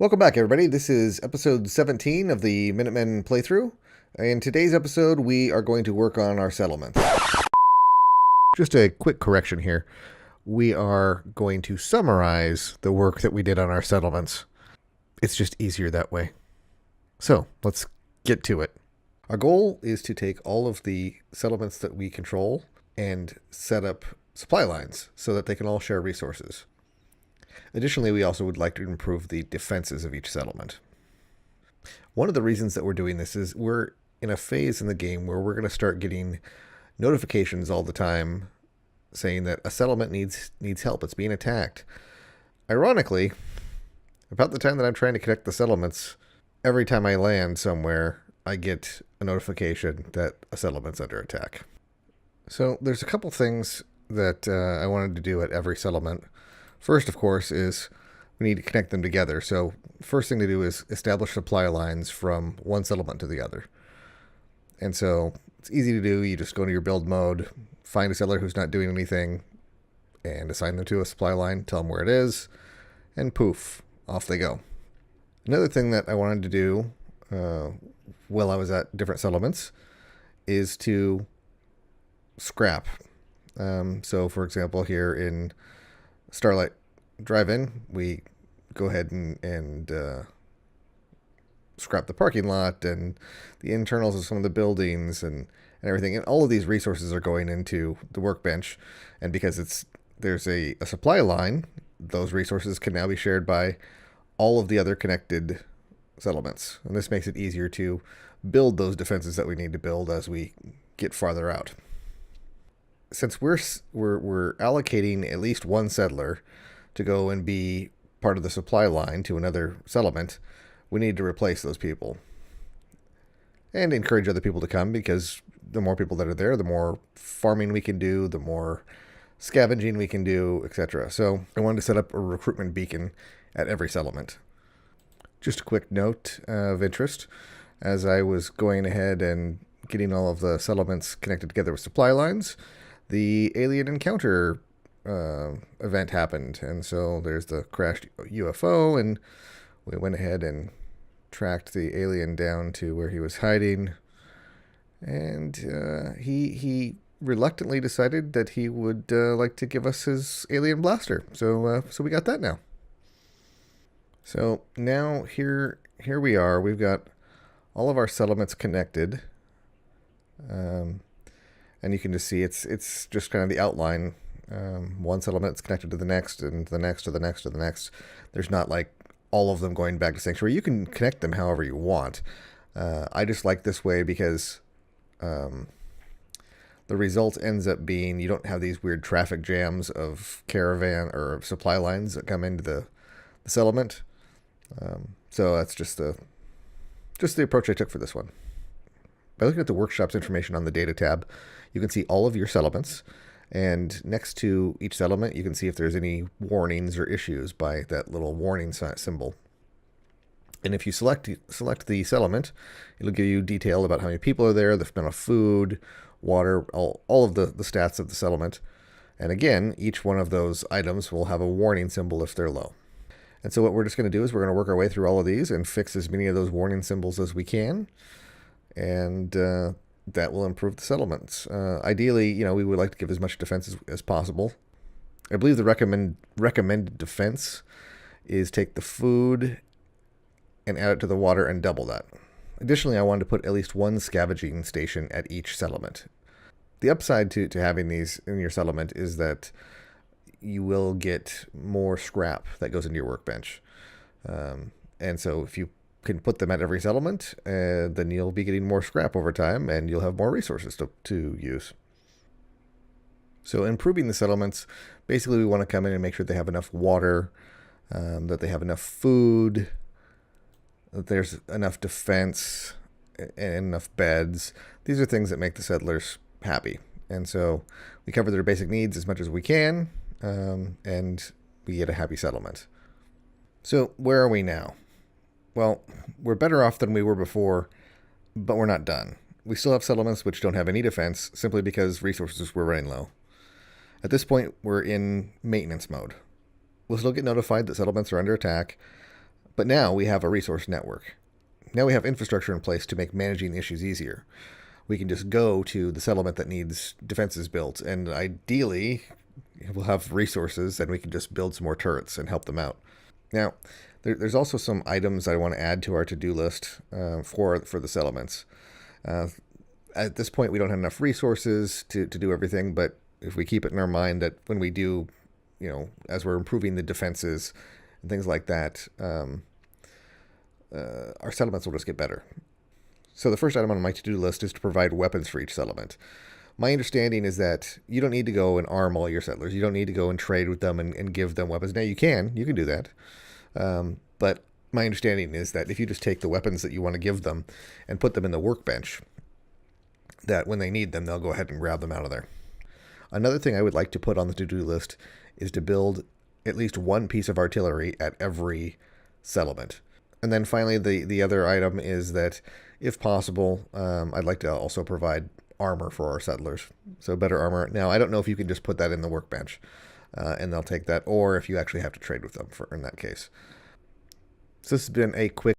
Welcome back, everybody. This is episode 17 of the Minutemen playthrough. In today's episode, we are going to work on our settlements. Just a quick correction here. We are going to summarize the work that we did on our settlements. It's just easier that way. So, let's get to it. Our goal is to take all of the settlements that we control and set up supply lines so that they can all share resources. Additionally, we also would like to improve the defenses of each settlement. One of the reasons that we're doing this is we're in a phase in the game where we're going to start getting notifications all the time saying that a settlement needs help. It's being attacked. Ironically, about the time that I'm trying to connect the settlements, every time I land somewhere, I get a notification that a settlement's under attack. So there's a couple things that I wanted to do at every settlement. First, of course, is we need to connect them together. So first thing to do is establish supply lines from one settlement to the other. And so it's easy to do. You just go into your build mode, find a settler who's not doing anything, and assign them to a supply line, tell them where it is, and poof, off they go. Another thing that I wanted to do while I was at different settlements is to scrap. So, for example, here in Starlight Drive-In, we go ahead and scrap the parking lot and the internals of some of the buildings and everything. And all of these resources are going into the workbench. And because there's a supply line, those resources can now be shared by all of the other connected settlements. And this makes it easier to build those defenses that we need to build as we get farther out. Since we're allocating at least one settler to go and be part of the supply line to another settlement, we need to replace those people and encourage other people to come, because the more people that are there, the more farming we can do, the more scavenging we can do, etc. So I wanted to set up a recruitment beacon at every settlement. Just a quick note of interest, as I was going ahead and getting all of the settlements connected together with supply lines, the alien encounter event happened, and so there's the crashed UFO, and we went ahead and tracked the alien down to where he was hiding, and he reluctantly decided that he would like to give us his alien blaster, so we got that now. So now here we are. We've got all of our settlements connected. And you can just see it's just kind of the outline. One settlement's connected to the next, and the next to the next to the next. There's not like all of them going back to Sanctuary. You can connect them however you want. I just like this way because the result ends up being you don't have these weird traffic jams of caravan or supply lines that come into the settlement. So that's just the approach I took for this one. By looking at the workshop's information on the data tab, you can see all of your settlements, and next to each settlement you can see if there's any warnings or issues by that little warning symbol. And if you select the settlement, it'll give you detail about how many people are there, the amount of food, water, all of the stats of the settlement. And again, each one of those items will have a warning symbol if they're low. And so what we're just going to do is we're going to work our way through all of these and fix as many of those warning symbols as we can. And that will improve the settlements. Ideally, we would like to give as much defense as possible. I believe the recommended defense is take the food and add it to the water and double that. Additionally, I wanted to put at least one scavenging station at each settlement. The upside to having these in your settlement is that you will get more scrap that goes into your workbench. And so if you can put them at every settlement, then you'll be getting more scrap over time, and you'll have more resources to use. So improving the settlements, basically we want to come in and make sure they have enough water, that they have enough food, that there's enough defense, and enough beds. These are things that make the settlers happy. And so we cover their basic needs as much as we can, and we get a happy settlement. So where are we now? Well, we're better off than we were before, but we're not done. We still have settlements which don't have any defense, simply because resources were running low. At this point, we're in maintenance mode. We'll still get notified that settlements are under attack, But now we have a resource network. Now we have infrastructure in place to make managing issues easier. We can just go to the settlement that needs defenses built, and ideally we'll have resources and we can just build some more turrets and help them out. Now, there's also some items I want to add to our to-do list for the settlements. At this point, we don't have enough resources to do everything, but if we keep it in our mind that when we do, as we're improving the defenses and things like that, our settlements will just get better. So the first item on my to-do list is to provide weapons for each settlement. My understanding is that you don't need to go and arm all your settlers. You don't need to go and trade with them and give them weapons. Now you can do that. But my understanding is that if you just take the weapons that you want to give them and put them in the workbench, that when they need them, they'll go ahead and grab them out of there. Another thing I would like to put on the to-do list is to build at least one piece of artillery at every settlement. And then finally, the other item is that, if possible, I'd like to also provide armor for our settlers. So better armor. Now, I don't know if you can just put that in the workbench and they'll take that, or if you actually have to trade with them in that case. So this has been a quick